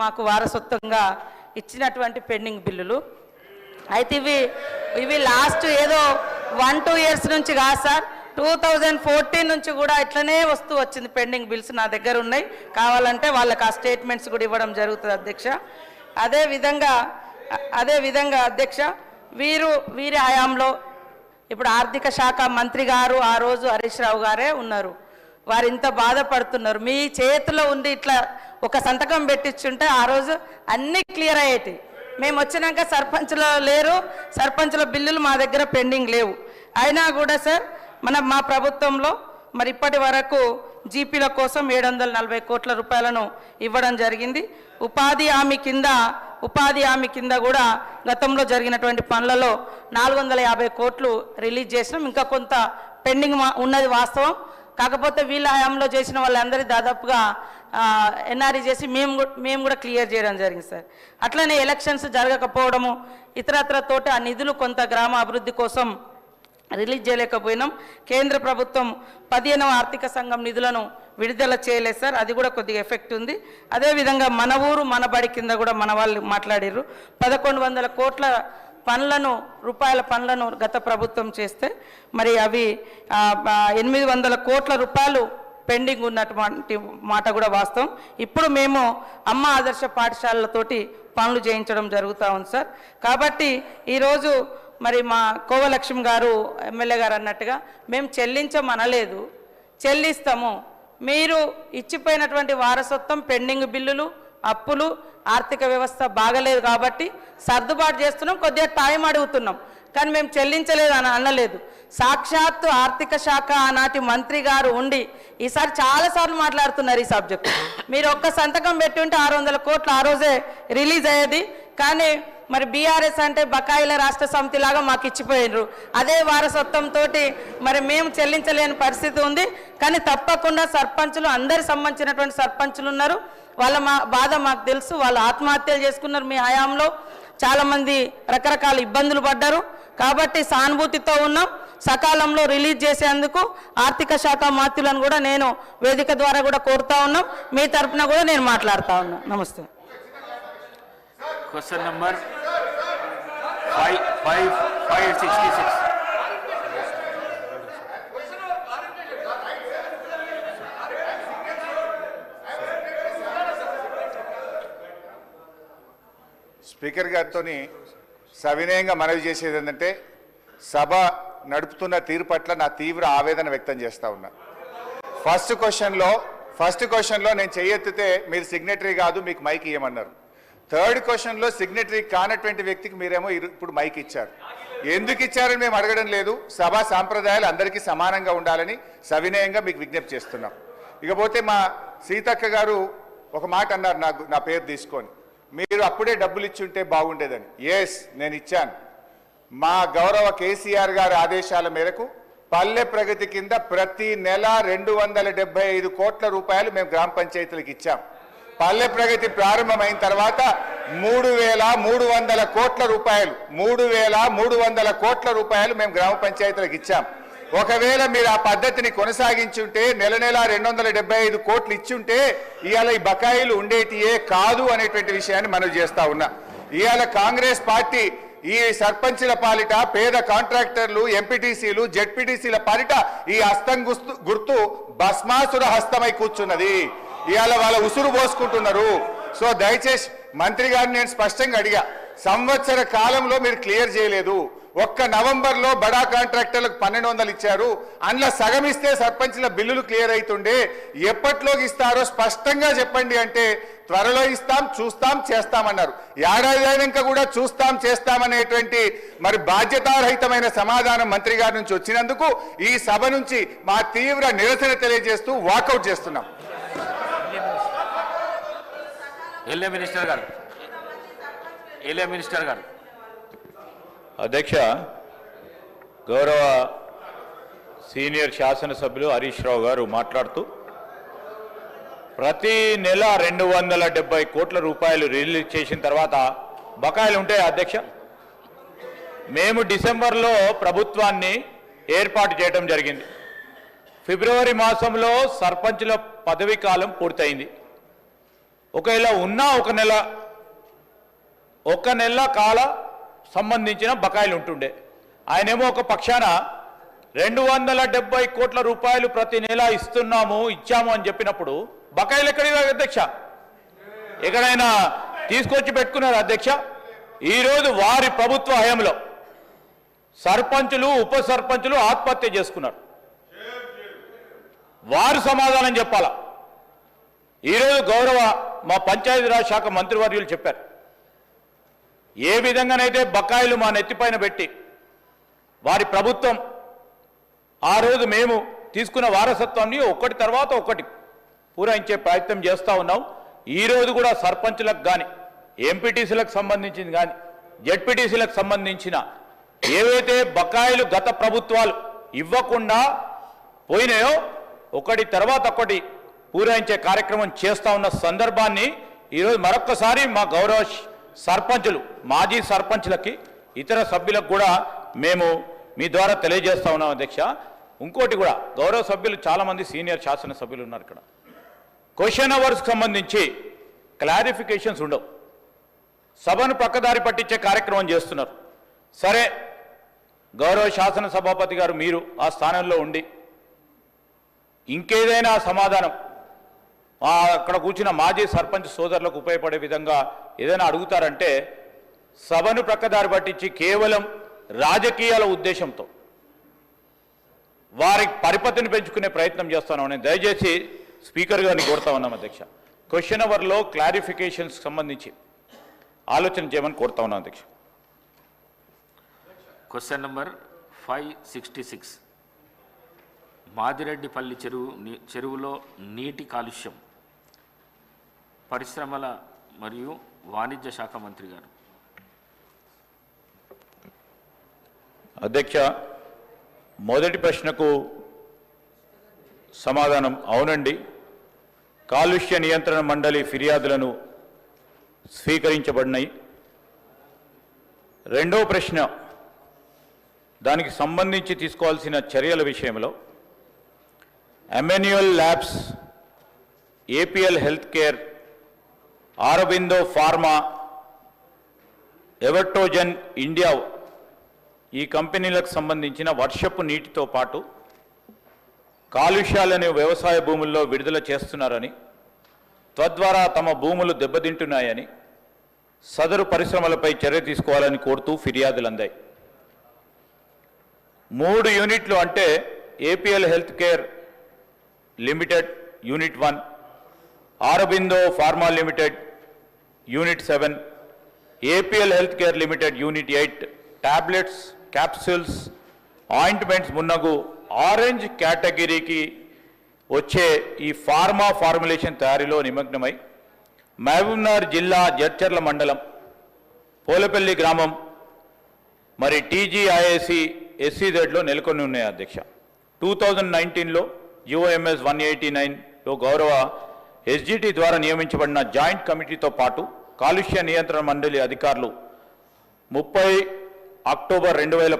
మాకు వారసత్వంగా ఇచ్చినటువంటి పెండింగ్ బిల్లులు అయితే ఇవి లాస్ట్ ఏదో 1-2 ఇయర్స్ నుంచి కాదు సార్ 2014 నుంచి కూడా ఇట్లనే వస్తూ వచ్చింది పెండింగ్ బిల్స్ నా దగ్గర ఉన్నాయి కావాలంటే వాళ్ళకి ఆ స్టేట్మెంట్స్ కూడా ఇవ్వడం జరుగుతుంది అధ్యక్ష అదే విధంగా అధ్యక్ష వీరి హయాంలో ఇప్పుడు ఆర్థిక శాఖ మంత్రి గారు ఆ రోజు హరీష్ రావు గారే ఉన్నారు వారు ఇంత బాధపడుతున్నారు మీ చేతిలో ఉండి ఇట్లా ఒక సంతకం పెట్టించుంటే ఆ రోజు అన్నీ క్లియర్ అయ్యేటి మేము వచ్చినాక సర్పంచ్లో లేరు సర్పంచ్ల బిల్లులు మా దగ్గర పెండింగ్ లేవు అయినా కూడా సార్ మా ప్రభుత్వంలో మరి ఇప్పటి వరకు జీపీల కోసం 740 కోట్ల రూపాయలను ఇవ్వడం జరిగింది ఉపాధి హామీ కింద కూడా గతంలో జరిగినటువంటి పనులలో 450 కోట్లు రిలీజ్ చేసినాం ఇంకా కొంత పెండింగ్ ఉన్నది వాస్తవం కాకపోతే వీళ్ళ హయాంలో చేసిన వాళ్ళందరి దాదాపుగా ఎన్ఆర్ఈ చేసి మేము కూడా క్లియర్ చేయడం జరిగింది సార్ అట్లనే ఎలక్షన్స్ జరగకపోవడము ఇతరత్ర తోటి ఆ నిధులు కొంత గ్రామ అభివృద్ధి కోసం రిలీజ్ చేయలేకపోయినాం కేంద్ర ప్రభుత్వం 15వ ఆర్థిక సంఘం నిధులను విడుదల చేయలేదు సార్ అది కూడా కొద్దిగా ఎఫెక్ట్ ఉంది అదేవిధంగా మన ఊరు మన బడి కింద కూడా మన వాళ్ళు మాట్లాడారు 1100 కోట్ల రూపాయల పనులను గత ప్రభుత్వం చేస్తే మరి అవి 800 కోట్ల రూపాయలు పెండింగ్ ఉన్నటువంటి మాట కూడా వాస్తవం ఇప్పుడు మేము అమ్మ ఆదర్శ పాఠశాలలతోటి పనులు చేయించడం జరుగుతూ ఉంది సార్ కాబట్టి ఈరోజు మరి మా కోవలక్ష్మి గారు ఎమ్మెల్యే గారు అన్నట్టుగా మేము చెల్లించమనలేదు చెల్లిస్తాము మీరు ఇచ్చిపోయినటువంటి వారసత్వం పెండింగ్ బిల్లులు అప్పులు ఆర్థిక వ్యవస్థ బాగలేదు కాబట్టి సర్దుబాటు చేస్తున్నాం కొద్దిగా టైం అడుగుతున్నాం కానీ మేము చెల్లించలేదు అని అనలేదు సాక్షాత్తు ఆర్థిక శాఖ ఆనాటి మంత్రి గారు ఉండి ఈసారి చాలాసార్లు మాట్లాడుతున్నారు ఈ సబ్జెక్టు మీరు ఒక్క సంతకం పెట్టి ఉంటే 600 కోట్లు ఆ రోజే రిలీజ్ అయ్యేది కానీ మరి బీఆర్ఎస్ అంటే బకాయిల రాష్ట్ర సమితి లాగా మాకు ఇచ్చిపోయినరు అదే వారసత్వంతో మరి మేము చెల్లించలేని పరిస్థితి ఉంది కానీ తప్పకుండా సర్పంచులు అందరి సంబంధించినటువంటి సర్పంచులు ఉన్నారు వాళ్ళ బాధ మాకు తెలుసు వాళ్ళు ఆత్మహత్యలు చేసుకున్నారు మీ హయాంలో చాలామంది రకరకాల ఇబ్బందులు పడ్డారు కాబట్టి సానుభూతితో ఉన్నాం సకాలంలో రిలీజ్ చేసేందుకు ఆర్థిక శాఖ మంత్రులను కూడా నేను వేదిక ద్వారా కూడా కోరుతా ఉన్నాం మీ తరఫున కూడా నేను మాట్లాడుతూ ఉన్నా నమస్తే క్వశ్చన్ నంబర్ 566 స్పీకర్ గారితో సవినయంగా మనవి చేసేది ఏంటంటే సభ నడుపుతున్న తీరు పట్ల నా తీవ్ర ఆవేదన వ్యక్తం చేస్తూ ఉన్నా ఫస్ట్ క్వశ్చన్లో నేను చెయ్యెత్తితే మీరు సిగ్నేటరీ కాదు మీకు మైక్ ఇవ్వమన్నారు థర్డ్ క్వశ్చన్లో సిగ్నేటరీ కానటువంటి వ్యక్తికి మీరేమో ఇప్పుడు మైక్ ఇచ్చారు ఎందుకు ఇచ్చారని మేము అడగడం లేదు సభా సాంప్రదాయాలు అందరికీ సమానంగా ఉండాలని సవినయంగా మీకు విజ్ఞప్తి చేస్తున్నాం ఇకపోతే మా సీతక్క గారు ఒక మాట అన్నారు నా పేరు తీసుకొని మీరు అప్పుడే డబ్బులు ఇచ్చుంటే బాగుండేదని ఎస్ నేను ఇచ్చాను మా గౌరవ కేసీఆర్ గారి ఆదేశాల మేరకు పల్లె ప్రగతి కింద ప్రతి నెల 275 కోట్ల రూపాయలు మేము గ్రామ పంచాయతీలకు ఇచ్చాం పల్లె ప్రగతి ప్రారంభమైన తర్వాత 3,300 కోట్ల రూపాయలు 3,300 కోట్ల రూపాయలు మేము గ్రామ పంచాయతీలకు ఇచ్చాం ఒకవేళ మీరు ఆ పద్ధతిని కొనసాగించుంటే నెల 275 కోట్లు ఇచ్చుంటే ఇవాళ ఈ బకాయిలు ఉండేటియే కాదు అనేటువంటి విషయాన్ని మనం చేస్తా ఉన్నా ఇవాళ కాంగ్రెస్ పార్టీ ఈ సర్పంచుల పాలిట పేద కాంట్రాక్టర్లు ఎంపీటీసీలు జెడ్పీటీసీల పాలిట ఈ హస్తం గుర్తు భస్మాసుర హస్తమై కూర్చున్నది ఇవాళ వాళ్ళ ఉసురు పోసుకుంటున్నారు సో దయచేసి మంత్రి గారిని నేను స్పష్టంగా అడిగా సంవత్సర కాలంలో మీరు క్లియర్ చేయలేదు ఒక్క నవంబర్లో బడా కాంట్రాక్టర్లకు 1,200 ఇచ్చారు అందులో సగం ఇస్తే సర్పంచ్ల బిల్లులు క్లియర్ అవుతుండే ఎప్పట్లోకి ఇస్తారో స్పష్టంగా చెప్పండి అంటే త్వరలో ఇస్తాం చూస్తాం చేస్తామన్నారు ఏడాది అయినాక కూడా చూస్తాం చేస్తామనేటువంటి మరి బాధ్యతారహితమైన సమాధానం మంత్రి గారి నుంచి వచ్చినందుకు ఈ సభ నుంచి మా తీవ్ర నిరసన తెలియజేస్తూ వాకౌట్ చేస్తున్నాం మినిస్టర్ గారు అధ్యక్ష గౌరవ సీనియర్ శాసనసభ్యులు హరీష్ రావు గారు మాట్లాడుతూ ప్రతి నెల 270 కోట్ల రూపాయలు రిలీజ్ చేసిన తర్వాత బకాయిలు ఉంటాయి అధ్యక్ష మేము డిసెంబర్లో ప్రభుత్వాన్ని ఏర్పాటు చేయడం జరిగింది ఫిబ్రవరి మాసంలో సర్పంచుల పదవీ కాలం పూర్తయింది ఒకవేళ ఉన్నా ఒక నెల కాల సంబంధించిన బకాయిలు ఉంటుండే. ఆయనేమో ఒక పక్షాన 270 కోట్ల రూపాయలు ప్రతి నెల ఇచ్చాము అని చెప్పినప్పుడు బకాయిలు ఎక్కడికి అధ్యక్ష? ఎక్కడైనా తీసుకొచ్చి పెట్టుకున్నారు అధ్యక్ష? ఈరోజు వారి ప్రభుత్వ హయాంలో సర్పంచులు ఉప సర్పంచులు ఆత్మహత్య చేసుకున్నారు. వారు సమాధానం చెప్పాలా? ఈరోజు గౌరవ మా పంచాయతీరాజ్ శాఖ మంత్రివర్యులు చెప్పారు, ఏ విధంగానైతే బకాయిలు మా నెత్తిపైన పెట్టి వారి ప్రభుత్వం ఆ రోజు మేము తీసుకున్న వారసత్వాన్ని ఒకటి తర్వాత ఒకటి పూరించే ప్రయత్నం చేస్తూ ఉన్నాం. ఈరోజు కూడా సర్పంచులకు కానీ ఎంపీటీసీలకు సంబంధించింది కానీ జెడ్పీటీసీలకు సంబంధించిన ఏవైతే బకాయిలు గత ప్రభుత్వాలు ఇవ్వకుండా పోయినాయో ఒకటి తర్వాత ఒకటి పూరించే కార్యక్రమం చేస్తూ ఉన్న సందర్భాన్ని ఈరోజు మరొక్కసారి మా గౌరవ సర్పంచులు మాజీ సర్పంచులకి ఇతర సభ్యులకు కూడా మేము మీ ద్వారా తెలియజేస్తా ఉన్నాం అధ్యక్ష. ఇంకోటి కూడా గౌరవ సభ్యులు చాలామంది సీనియర్ శాసనసభ్యులు ఉన్నారు ఇక్కడ. క్వశ్చన్ అవర్స్కి సంబంధించి క్లారిఫికేషన్స్ ఉండవు, సభను పక్కదారి పట్టించే కార్యక్రమం చేస్తున్నారు. సరే, గౌరవ శాసనసభాపతి గారు మీరు ఆ స్థానంలో ఉండి ఇంకేదైనా సమాధానం అక్కడ కూర్చున్న మాజీ సర్పంచ్ సోదరులకు ఉపయోగపడే విధంగా ఏదైనా అడుగుతారంటే సభను ప్రక్కదారి పట్టించి కేవలం రాజకీయాల ఉద్దేశంతో వారి పరిపతిని పెంచుకునే ప్రయత్నం చేస్తాను. నేను దయచేసి స్పీకర్ గారిని కోరుతా ఉన్నాం అధ్యక్ష, క్వశ్చన్ అవర్లో క్లారిఫికేషన్స్ సంబంధించి ఆలోచన చేయమని కోరుతా ఉన్నాం అధ్యక్ష. క్వశ్చన్ నెంబర్ 566, మాదిరెడ్డిపల్లి చెరువులో నీటి కాలుష్యం. పరిశ్రమల మరియు వాణిజ్య శాఖ మంత్రి గారు. అధ్యక్ష, మొదటి ప్రశ్నకు సమాధానం అవునండి. కాలుష్య నియంత్రణ మండలి ఫిర్యాదులను స్వీకరించబడినాయి. రెండవ ప్రశ్న, దానికి సంబంధించి తీసుకోవాల్సిన చర్యల విషయంలో Emmanuel labs, APL health care, Aurobindo pharma, Evertogen India ఈ కంపెనీలకు సంబంధించిన వర్షపు నీటితో పాటు కాలుష్యాలను వ్యవసాయ భూముల్లో విడుదల చేస్తున్నారని, తద్వారా తమ భూములు దెబ్బతింటున్నాయని సదరు పరిశ్రమలపై చర్య తీసుకోవాలని కోరుతూ ఫిర్యాదులు అందాయి. 3 యూనిట్లు అంటే APL health care limited unit 1, Aurobindo pharma limited unit 7, APL health care limited unit 8 tablets, capsules, ointments మున్నగు ఆరెంజ్ కేటగిరీకి వచ్చే ఈ ఫార్మా ఫార్ములేషన్ తయారీలో నిమగ్నమై మహబూబ్నగర్ జిల్లా జడ్చర్ల మండలం పోలపల్లి గ్రామం మరి టీజీఐఏసి SEZలో నెలకొని ఉన్నాయి అధ్యక్ష. 2019లో UOMS 189లో గౌరవ SGT ద్వారా నియమించబడిన జాయింట్ కమిటీతో పాటు కాలుష్య నియంత్రణ మండలి అధికారులు 30 అక్టోబర్ 2019